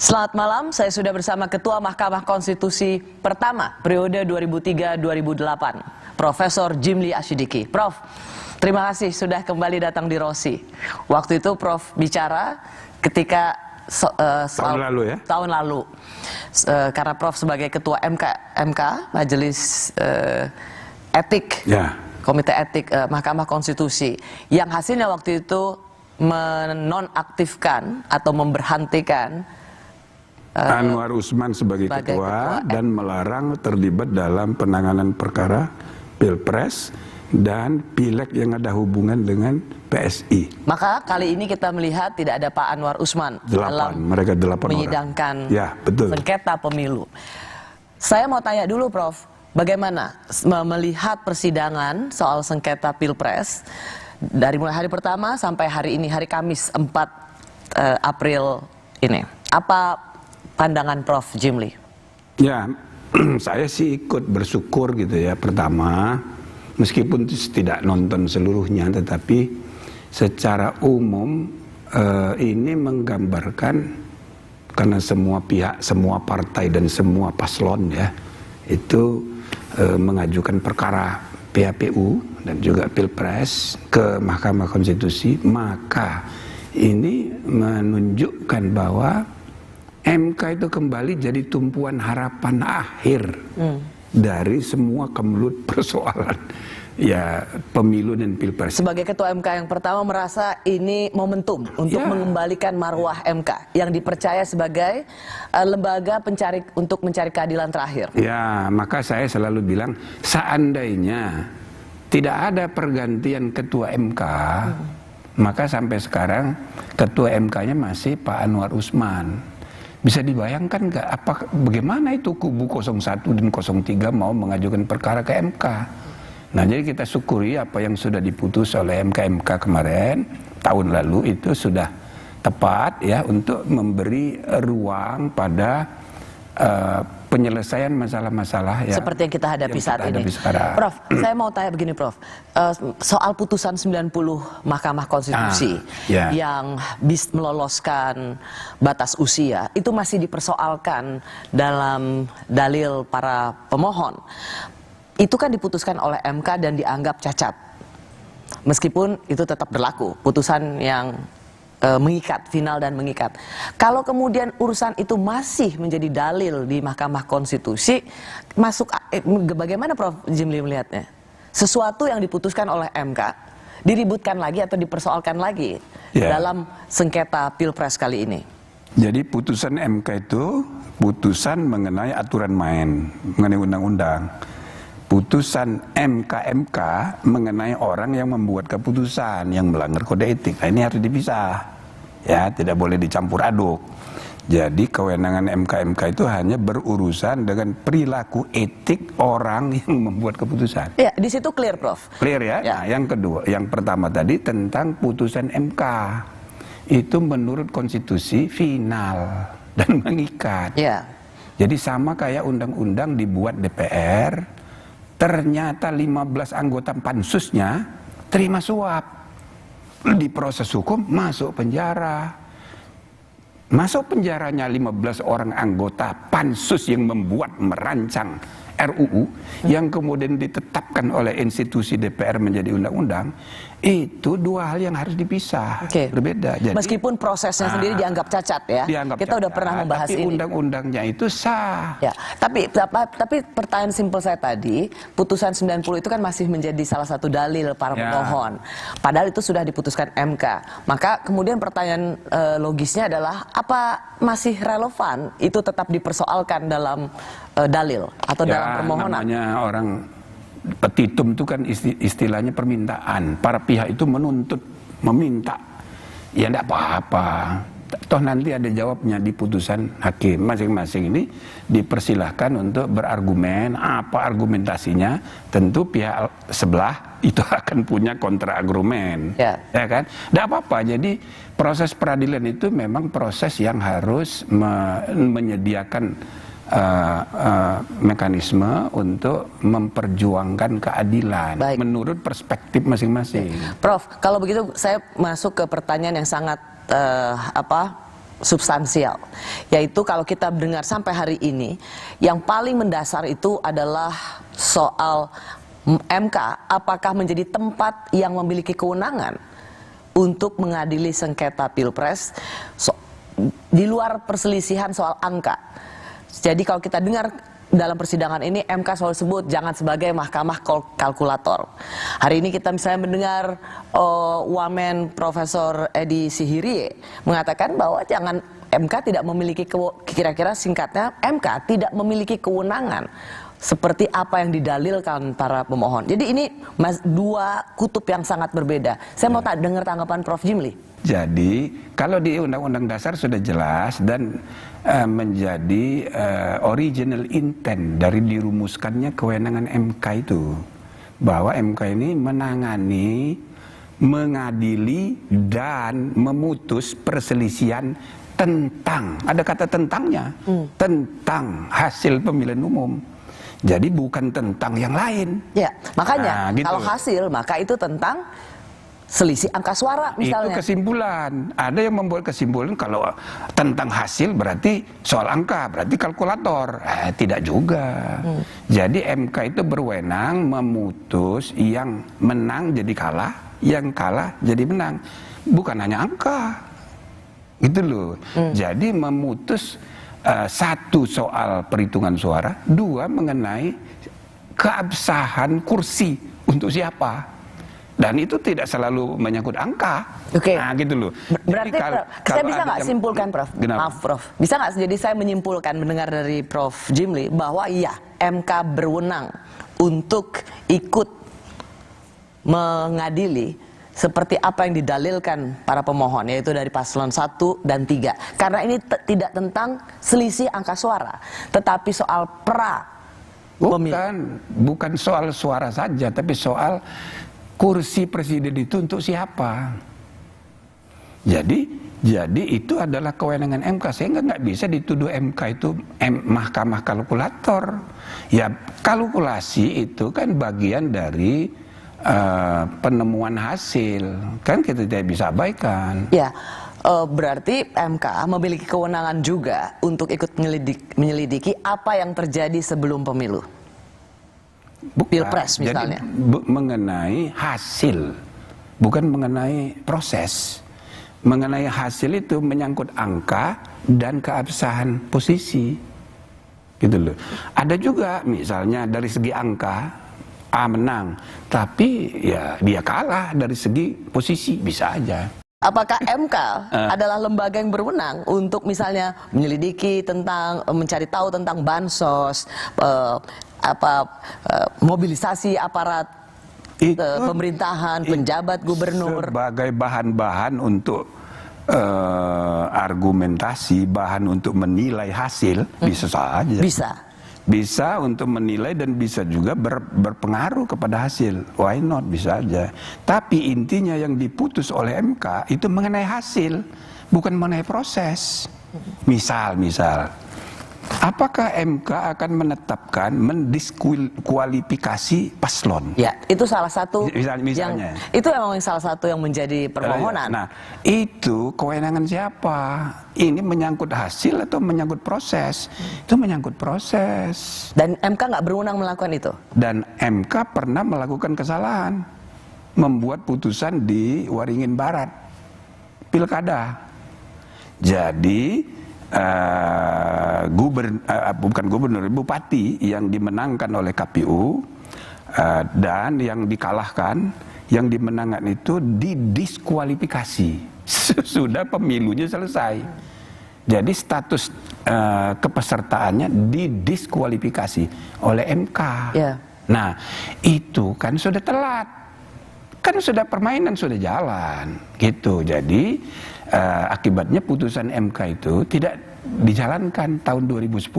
Selamat malam, saya sudah bersama Ketua Mahkamah Konstitusi pertama periode 2003-2008, Profesor Jimli Asyidiki. Prof, terima kasih sudah kembali datang di Rosi. Waktu itu Prof bicara ketika tahun lalu, karena Prof sebagai Ketua MK Majelis Etik, Komite Etik Mahkamah Konstitusi, yang hasilnya waktu itu menonaktifkan atau memberhentikan Anwar Usman sebagai ketua dan melarang terlibat dalam penanganan perkara Pilpres dan Pileg yang ada hubungan dengan PSI. Maka kali ini kita melihat tidak ada Pak Anwar Usman dalam menyidangkan sengketa pemilu. Saya mau tanya dulu Prof, bagaimana melihat persidangan soal sengketa Pilpres dari mulai hari pertama sampai hari ini, hari Kamis 4 April ini? Apa pandangan Prof Jimli? Ya, saya sih ikut bersyukur gitu ya. Pertama, meskipun tidak nonton seluruhnya, tetapi secara umum ini menggambarkan, karena semua pihak, semua partai dan semua paslon ya, itu mengajukan perkara PHPU dan juga Pilpres ke Mahkamah Konstitusi, maka ini menunjukkan bahwa MK itu kembali jadi tumpuan harapan akhir dari semua kemelut persoalan ya pemilu dan Pilpres. Sebagai Ketua MK yang pertama merasa ini momentum untuk mengembalikan marwah MK yang dipercaya sebagai lembaga untuk mencari keadilan terakhir. Ya, maka saya selalu bilang seandainya tidak ada pergantian Ketua MK, maka sampai sekarang Ketua MK-nya masih Pak Anwar Usman. Bisa dibayangkan nggak bagaimana itu kubu 01 dan 03 mau mengajukan perkara ke MK. Nah, jadi kita syukuri apa yang sudah diputus oleh MK kemarin tahun lalu itu sudah tepat ya untuk memberi ruang pada penyelesaian masalah-masalah ya, seperti yang kita hadapi saat ini. Prof, saya mau tanya begini Prof, soal putusan 90 Mahkamah Konstitusi yang meloloskan batas usia, itu masih dipersoalkan dalam dalil para pemohon. Itu kan diputuskan oleh MK dan dianggap cacat. Meskipun itu tetap berlaku, putusan yang mengikat, final dan mengikat. Kalau kemudian urusan itu masih menjadi dalil di Mahkamah Konstitusi, bagaimana Prof Jimli melihatnya? Sesuatu yang diputuskan oleh MK diributkan lagi atau dipersoalkan lagi dalam sengketa Pilpres kali ini. Jadi putusan MK itu putusan mengenai aturan main, mengenai undang-undang. Putusan MK mengenai orang yang membuat keputusan yang melanggar kode etik. Nah, ini harus dipisah. Ya, tidak boleh dicampur aduk. Jadi kewenangan MK itu hanya berurusan dengan perilaku etik orang yang membuat keputusan. Ya, di situ clear, Prof. Clear ya. Nah, yang kedua, yang pertama tadi tentang putusan MK. Itu menurut konstitusi final dan mengikat. Ya. Jadi sama kayak undang-undang dibuat DPR, ternyata 15 anggota pansusnya terima suap, di proses hukum masuk penjara. Masuk penjaranya 15 orang anggota pansus yang merancang RUU yang kemudian ditetapkan oleh institusi DPR menjadi undang-undang. Itu dua hal yang harus dipisah, berbeda. Jadi, meskipun prosesnya sendiri dianggap cacat ya, kita udah pernah membahas tapi ini. Undang-undangnya itu sah. Ya, tapi pertanyaan simpel saya tadi, putusan 90 itu kan masih menjadi salah satu dalil para pemohon. Padahal itu sudah diputuskan MK. Maka kemudian pertanyaan logisnya adalah apa masih relevan itu tetap dipersoalkan dalam dalil atau dalam permohonan? Namanya orang petitum itu kan istilahnya permintaan. Para pihak itu meminta. Ya enggak apa-apa. Toh nanti ada jawabnya di putusan hakim. Masing-masing ini dipersilahkan untuk berargumen. Apa argumentasinya? Tentu pihak sebelah itu akan punya kontra argumen. Ya kan? Enggak apa-apa. Jadi proses peradilan itu memang proses yang harus menyediakan mekanisme untuk memperjuangkan keadilan menurut perspektif masing-masing. Prof, kalau begitu saya masuk ke pertanyaan yang sangat substansial, yaitu kalau kita dengar sampai hari ini, yang paling mendasar itu adalah soal MK apakah menjadi tempat yang memiliki kewenangan untuk mengadili sengketa Pilpres di luar perselisihan soal angka. Jadi kalau kita dengar dalam persidangan ini, MK selalu sebut jangan sebagai mahkamah kalkulator. Hari ini kita misalnya mendengar Wamen Profesor Edi Sihirie mengatakan bahwa jangan, MK tidak memiliki, kira-kira singkatnya, MK tidak memiliki kewenangan seperti apa yang didalilkan para pemohon. Jadi ini dua kutub yang sangat berbeda. Saya mau dengar tanggapan Prof. Jimli. Jadi kalau di Undang-Undang Dasar sudah jelas dan menjadi original intent dari dirumuskannya kewenangan MK itu, bahwa MK ini menangani, mengadili dan memutus perselisihan tentang, ada kata tentangnya, tentang hasil pemilihan umum. Jadi bukan tentang yang lain. Ya, makanya gitu. Kalau hasil maka itu tentang selisih angka suara misalnya. Itu kesimpulan. Ada yang membuat kesimpulan kalau tentang hasil berarti soal angka, berarti kalkulator. Tidak juga. Jadi MK itu berwenang memutus yang menang jadi kalah, yang kalah jadi menang. Bukan hanya angka. Gitu loh. Jadi memutus satu soal perhitungan suara, dua mengenai keabsahan kursi untuk siapa. Dan itu tidak selalu menyangkut angka. Oke. Nah, gitu loh. Berarti saya bisa nggak simpulkan, Prof? Maaf, Prof. Bisa nggak jadi saya menyimpulkan mendengar dari Prof. Jimli bahwa iya, MK berwenang untuk ikut mengadili seperti apa yang didalilkan para pemohon, yaitu dari paslon 1 dan 3. Karena ini tidak tentang selisih angka suara, tetapi soal bukan soal suara saja, tapi soal kursi presiden itu untuk siapa. Jadi itu adalah kewenangan MK, sehingga nggak bisa dituduh MK itu mahkamah kalkulator. Ya, kalkulasi itu kan bagian dari penemuan hasil, kan kita tidak bisa abaikan. Ya, berarti MK memiliki kewenangan juga untuk ikut menyelidiki apa yang terjadi sebelum pemilu. Pilpres misalnya. Jadi mengenai hasil, bukan mengenai proses. Mengenai hasil itu menyangkut angka dan keabsahan posisi, gitu loh. Ada juga misalnya dari segi angka A menang, tapi ya dia kalah dari segi posisi, bisa aja. Apakah MK adalah lembaga yang berwenang untuk misalnya menyelidiki tentang, mencari tahu tentang bansos, mobilisasi aparat pemerintahan, penjabat gubernur, sebagai bahan-bahan untuk argumentasi, bahan untuk menilai hasil, bisa saja. Bisa untuk menilai dan bisa juga berpengaruh kepada hasil. Why not? Bisa aja. Tapi intinya yang diputus oleh MK itu mengenai hasil, bukan mengenai proses. Misal, apakah MK akan menetapkan, mendiskualifikasi paslon? Ya, itu salah satu misalnya. Itu memang salah satu yang menjadi permohonan. Nah, itu kewenangan siapa? Ini menyangkut hasil atau menyangkut proses? Itu menyangkut proses. Dan MK nggak berwenang melakukan itu? Dan MK pernah melakukan kesalahan, membuat putusan di Waringin Barat, pilkada. Jadi bukan gubernur, bupati yang dimenangkan oleh KPU dan yang dikalahkan, yang dimenangkan itu didiskualifikasi sudah pemilunya selesai. Jadi status kepesertaannya didiskualifikasi oleh MK. Nah, itu kan sudah telat, kan sudah permainan sudah jalan gitu. Jadi akibatnya putusan MK itu tidak dijalankan tahun 2010.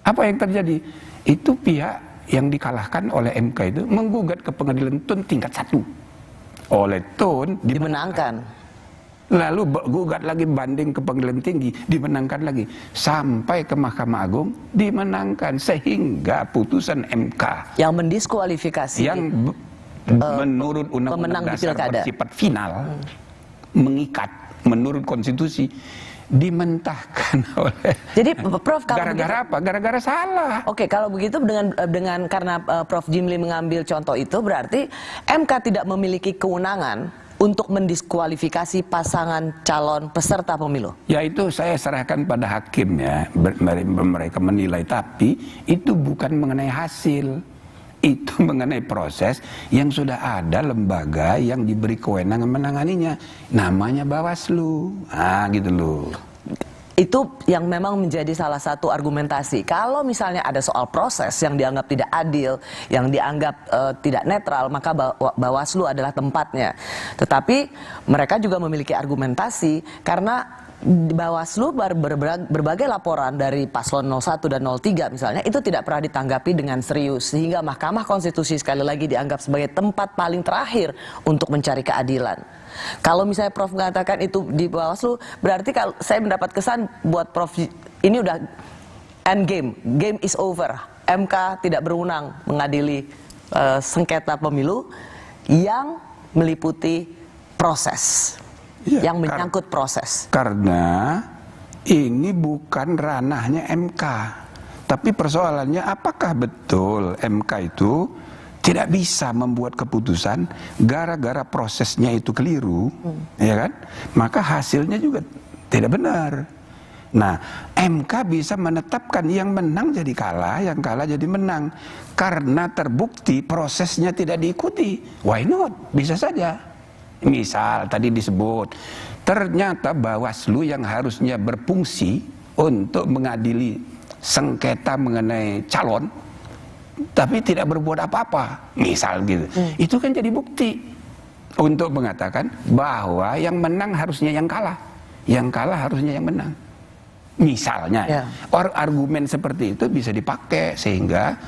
Apa yang terjadi? Itu pihak yang dikalahkan oleh MK itu menggugat ke pengadilan TUN tingkat 1. Oleh TUN dimenangkan. Lalu gugat lagi banding ke pengadilan tinggi, dimenangkan lagi. Sampai ke Mahkamah Agung, dimenangkan. Sehingga putusan MK yang mendiskualifikasi, yang menurut Undang-Undang Dasar bersifat final, mengikat menurut konstitusi dimentahkan oleh. Jadi Prof, gara-gara apa? Gara-gara salah. Oke, kalau begitu dengan karena Prof Jimli mengambil contoh itu, berarti MK tidak memiliki kewenangan untuk mendiskualifikasi pasangan calon peserta pemilu. Ya itu saya serahkan pada hakim ya, mereka menilai, tapi itu bukan mengenai hasil. Itu mengenai proses yang sudah ada lembaga yang diberi kewenangan menanganinya, namanya Bawaslu. Gitu loh. Itu yang memang menjadi salah satu argumentasi. Kalau misalnya ada soal proses yang dianggap tidak adil, yang dianggap tidak netral, maka Bawaslu adalah tempatnya. Tetapi mereka juga memiliki argumentasi karena Bawaslu berbagai laporan dari paslon 01 dan 03 misalnya itu tidak pernah ditanggapi dengan serius, sehingga Mahkamah Konstitusi sekali lagi dianggap sebagai tempat paling terakhir untuk mencari keadilan. Kalau misalnya Prof mengatakan itu di Bawaslu, berarti kalau saya mendapat kesan buat Prof ini udah end game, game is over. MK tidak berwenang mengadili sengketa pemilu yang meliputi proses. Ya, yang menyangkut proses. Karena ini bukan ranahnya MK. Tapi persoalannya apakah betul MK itu tidak bisa membuat keputusan gara-gara prosesnya itu keliru, ya kan? Maka hasilnya juga tidak benar. Nah, MK bisa menetapkan yang menang jadi kalah, yang kalah jadi menang. Karena terbukti prosesnya tidak diikuti. Why not? Bisa saja. Misal tadi disebut, ternyata Bawaslu yang harusnya berfungsi untuk mengadili sengketa mengenai calon, tapi tidak berbuat apa-apa, misal gitu. Itu kan jadi bukti untuk mengatakan bahwa yang menang harusnya yang kalah harusnya yang menang. Misalnya, argumen seperti itu bisa dipakai sehingga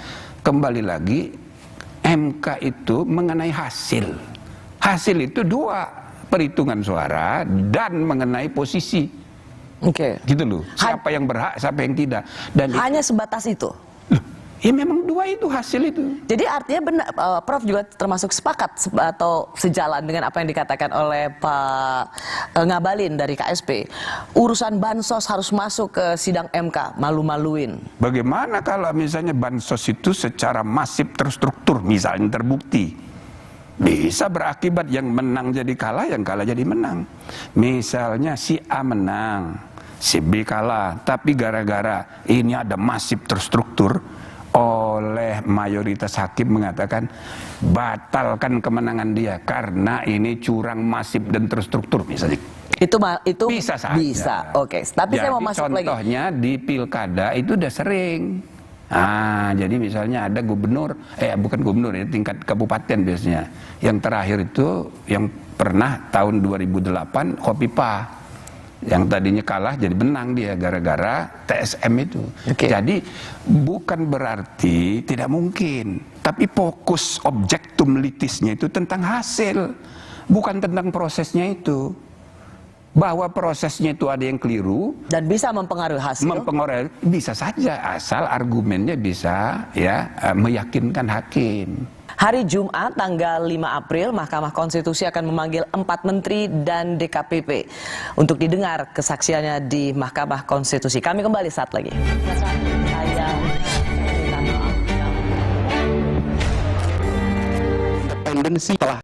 kembali lagi MK itu mengenai hasil. Hasil itu 2, perhitungan suara dan mengenai posisi. Oke. Gitu loh. Siapa yang berhak, siapa yang tidak. Dan hanya sebatas itu. Ya memang 2 itu hasil itu. Jadi artinya benar, Prof juga termasuk sepakat atau sejalan dengan apa yang dikatakan oleh Pak Ngabalin dari KSP. Urusan bansos harus masuk ke sidang MK, malu-maluin. Bagaimana kalau misalnya bansos itu secara masif terstruktur, misalnya terbukti, bisa berakibat yang menang jadi kalah, yang kalah jadi menang. Misalnya si A menang, si B kalah, tapi gara-gara ini ada masif terstruktur, oleh mayoritas hakim mengatakan batalkan kemenangan dia karena ini curang masif dan terstruktur misalnya. Itu bisa saja. Bisa. Oke. Tapi jadi, saya mau masuk lagi. Contohnya di pilkada itu udah sering. Jadi misalnya ada gubernur, bukan gubernur ya, tingkat kabupaten biasanya. Yang terakhir itu yang pernah tahun 2008 Khofifah. Yang tadinya kalah jadi menang dia gara-gara TSM itu. Jadi bukan berarti tidak mungkin, tapi fokus objektum litisnya itu tentang hasil, bukan tentang prosesnya itu. Bahwa prosesnya itu ada yang keliru dan bisa mempengaruhi hasil. Mempengaruhi bisa saja asal argumennya bisa meyakinkan hakim. Hari Jumat tanggal 5 April Mahkamah Konstitusi akan memanggil 4 menteri dan DKPP untuk didengar kesaksiannya di Mahkamah Konstitusi. Kami kembali saat lagi. Independensi telah